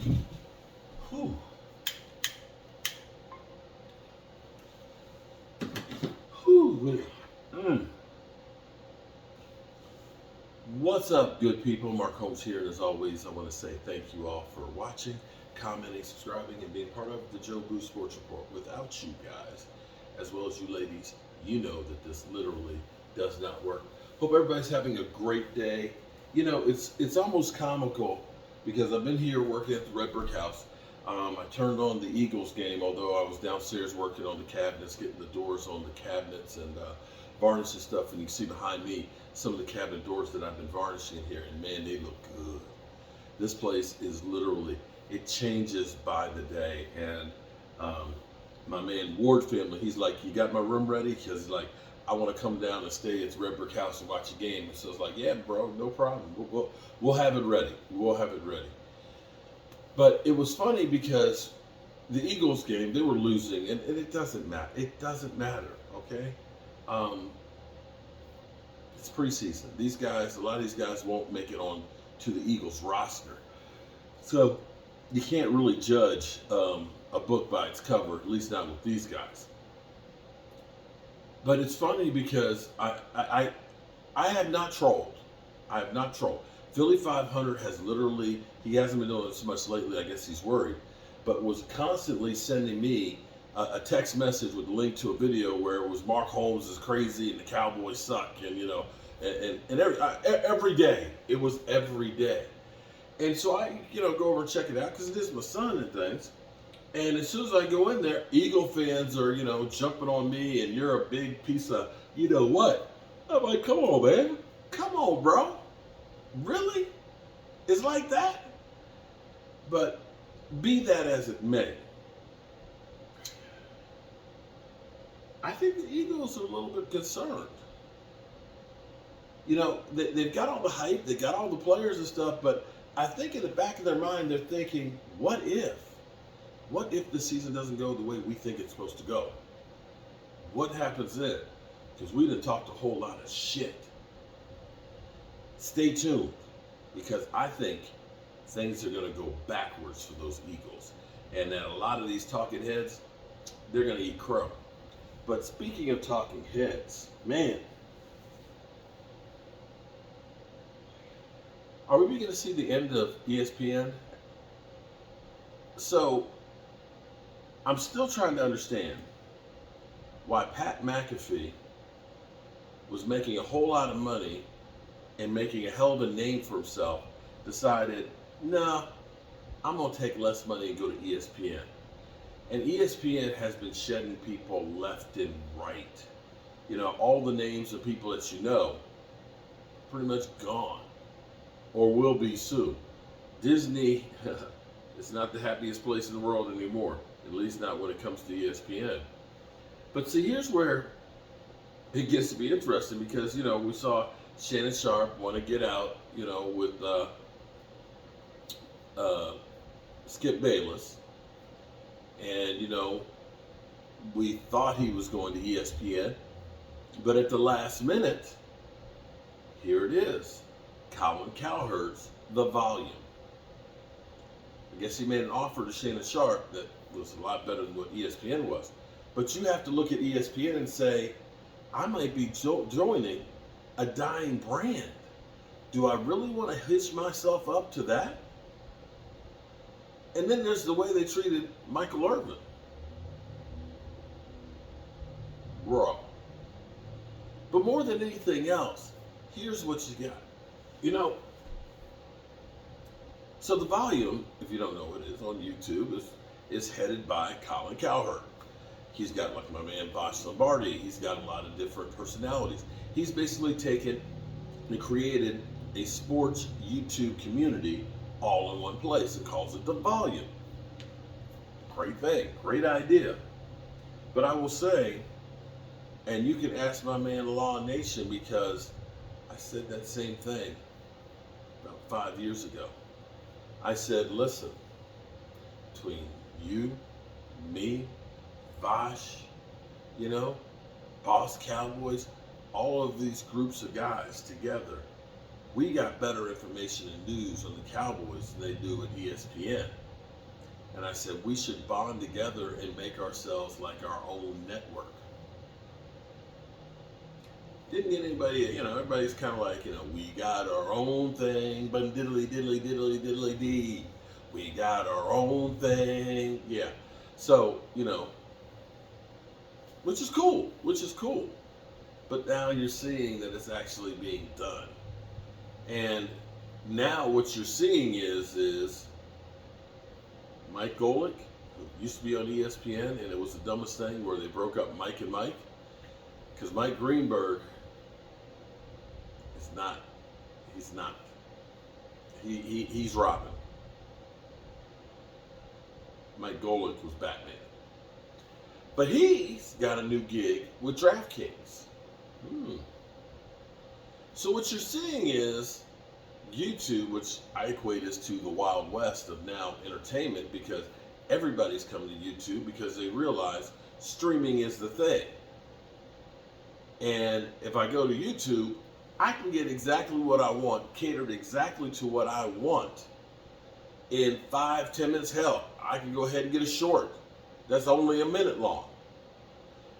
Whew. Whew. Mm. What's up, good people? Mark Holmes here, and as always, I want to say thank you all for watching, commenting, subscribing, and being part of the Joe Boo Sports Report. Without you guys, as well as you ladies, you know that this literally does not work. Hope everybody's having a great day. You know, it's almost comical because I've been here working at the Red Brick House. I turned on the Eagles game, although I was downstairs working on the cabinets, getting the doors on the cabinets and varnishing stuff. And you can see behind me some of the cabinet doors that I've been varnishing here, and man, they look good. This place is literally, it changes by the day. And my man Ward family, he's like, you got my room ready? Because he's like, I want to come down and stay at the Red Brick House and watch a game. So it's like, yeah, bro, no problem. We'll have it ready. We'll have it ready. But it was funny because the Eagles game, they were losing, and it doesn't matter. It doesn't matter, okay? Um, it's preseason. These guys, a lot of these guys won't make it on to the Eagles roster. So you can't really judge a book by its cover, at least not with these guys. But it's funny because I have not trolled. I have not trolled. Philly 500 has literally, he hasn't been doing it so much lately, I guess he's worried, but was constantly sending me a text message with a link to a video where it was Mark Holmes is crazy and the Cowboys suck, and you know, and every day, it was every day. And so I, you know, go over and check it out because it is my son and things. And as soon as I go in there, Eagle fans are, you know, jumping on me, and you're a big piece of, you know what? I'm like, come on, man. Come on, bro. Really? It's like that? But be that as it may, I think the Eagles are a little bit concerned. You know, they've got all the hype, they got all the players and stuff, but I think in the back of their mind, they're thinking, what if? What if the season doesn't go the way we think it's supposed to go? What happens then? Because we done talked a whole lot of shit. Stay tuned, because I think things are going to go backwards for those Eagles. And that a lot of these talking heads, they're going to eat crow. But speaking of talking heads, man, are we going to see the end of ESPN? So, I'm still trying to understand why Pat McAfee was making a whole lot of money and making a hell of a name for himself, decided, nah, I'm going to take less money and go to ESPN. And ESPN has been shedding people left and right. You know, all the names of people that you know, pretty much gone, or will be soon. Disney is not the happiest place in the world anymore, at least not when it comes to ESPN. But see, here's where it gets to be interesting, because, you know, we saw Shannon Sharp want to get out, you know, with Skip Bayless. And, you know, we thought he was going to ESPN. But at the last minute, here it is. Colin Cowherd's The Volume. I guess he made an offer to Shannon Sharp that was a lot better than what ESPN was. But you have to look at ESPN and say, I might be joining a dying brand. Do I really want to hitch myself up to that? And then there's the way they treated Michael Irvin. Raw. But more than anything else, here's what you got. You know, so The Volume, if you don't know what it is, on YouTube, is headed by Colin Cowherd. He's got, like my man Bosh Lombardi, he's got a lot of different personalities. He's basically taken and created a sports YouTube community all in one place and calls it The Volume. Great thing, great idea. But I will say, and you can ask my man Law Nation, because I said that same thing about 5 years ago. I said, listen, between you, me, Bosh, you know, Boss Cowboys, all of these groups of guys together, we got better information and news on the Cowboys than they do at ESPN. And I said, we should bond together and make ourselves like our own network. Didn't get anybody, everybody's kind of like, we got our own thing, but diddly, diddly, diddly, diddly, dee. We got our own thing. Yeah. So, which is cool. But now you're seeing that it's actually being done. And now what you're seeing is Mike Golick, who used to be on ESPN, and it was the dumbest thing where they broke up Mike and Mike. Because Mike Greenberg is not, he's Robin. Mike Golick was Batman. But he's got a new gig with DraftKings. So what you're seeing is YouTube, which I equate as to the Wild West of now entertainment, because everybody's coming to YouTube because they realize streaming is the thing. And if I go to YouTube, I can get exactly what I want, catered exactly to what I want in 5-10 minutes. Hell, I can go ahead and get a short that's only a minute long,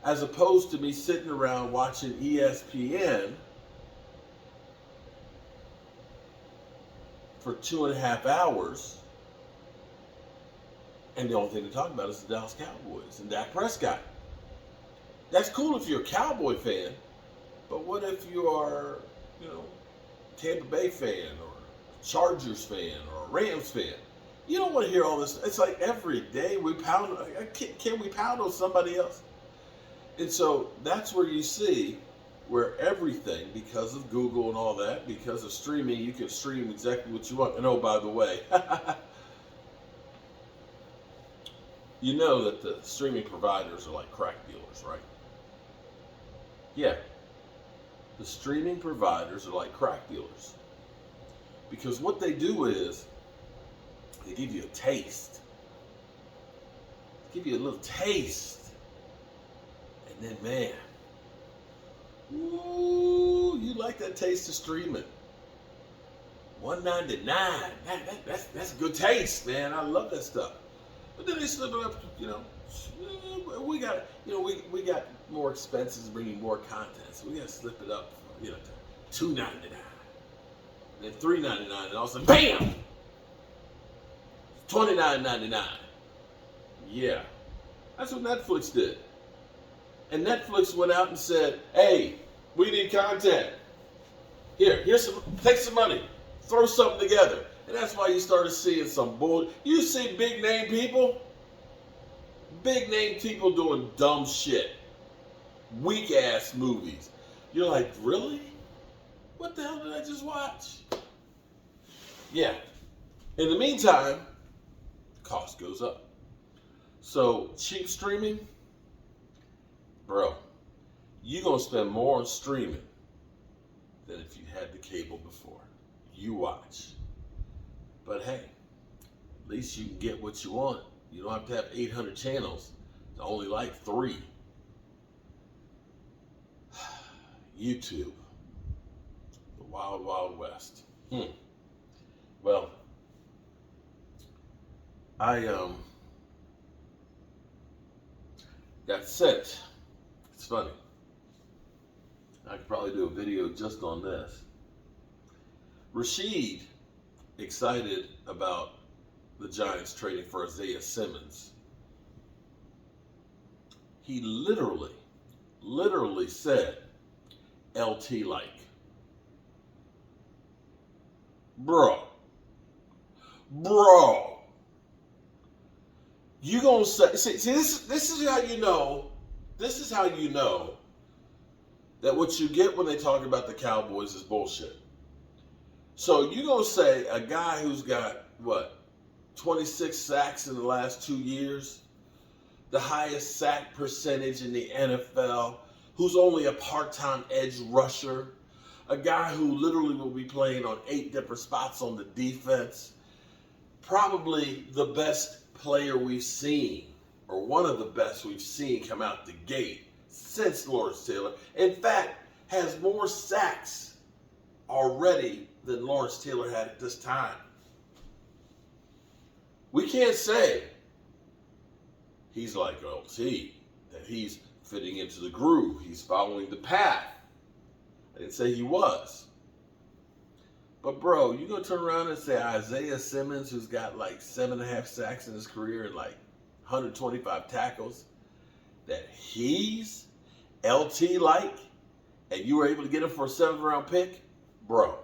as opposed to me sitting around watching ESPN for 2.5 hours, and the only thing to talk about is the Dallas Cowboys and Dak Prescott. That's cool if you're a Cowboy fan, but what if you are, Tampa Bay fan or Chargers fan or Rams fan? You don't want to hear all this. It's like every day we pound. Can we pound on somebody else? And so that's where you see where everything, because of Google and all that, because of streaming, you can stream exactly what you want. And oh, by the way, you know that the streaming providers are like crack dealers, right? Yeah. The streaming providers are like crack dealers. Because what they do is, they give you a taste. They give you a little taste. And then, man, ooh, you like that taste of streaming. $1.99. That's good taste, man. I love that stuff. But then they slip it up, we got, we got more expenses bringing more content. So we got to slip it up, to $2.99. Then $3.99, and all of a sudden, bam! $29.99. Yeah. That's what Netflix did. And Netflix went out and said, hey, we need content. Take some money. Throw something together. And that's why you started seeing some bull. You see big name people doing dumb shit. Weak ass movies. You're like, really? What the hell did I just watch? Yeah. In the meantime, cost goes up. So cheap streaming, bro, you're going to spend more on streaming than if you had the cable before. You watch. But hey, at least you can get what you want. You don't have to have 800 channels to only like 3. YouTube. The Wild Wild West. Well, I got sent. It's funny. I could probably do a video just on this. Rashid excited about the Giants trading for Isaiah Simmons. He literally said LT like. Bro. You gonna say, see this is how you know, that what you get when they talk about the Cowboys is bullshit. So you gonna say a guy who's got, 26 sacks in the last 2 years, the highest sack percentage in the NFL, who's only a part-time edge rusher, a guy who literally will be playing on 8 different spots on the defense, probably the best player we've seen, or one of the best we've seen come out the gate since Lawrence Taylor. In fact, has more sacks already than Lawrence Taylor had at this time. We can't say he's like LT, that he's fitting into the groove. He's following the path. I didn't say he was. But bro, you gonna turn around and say Isaiah Simmons, who's got like 7.5 sacks in his career and like 125 tackles, that he's LT like, and you were able to get him for a 7th round pick? Bro,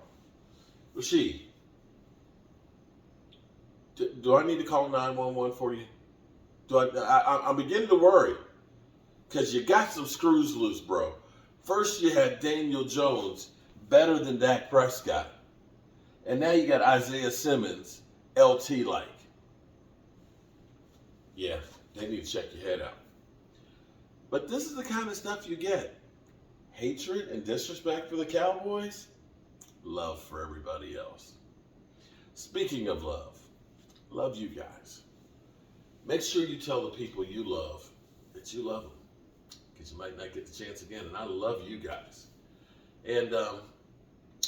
Rashid, do I need to call 911 for you? I'm beginning to worry, because you got some screws loose, bro. First you had Daniel Jones, better than Dak Prescott. And now you got Isaiah Simmons, LT like. Yeah, they need to check your head out. But this is the kind of stuff you get. Hatred and disrespect for the Cowboys, love for everybody else. Speaking of love you guys. Make sure you tell the people you love that you love them, because you might not get the chance again. And I love you guys. And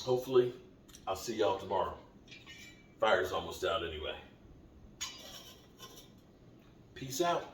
hopefully I'll see y'all tomorrow. Fire's almost out anyway. Peace out.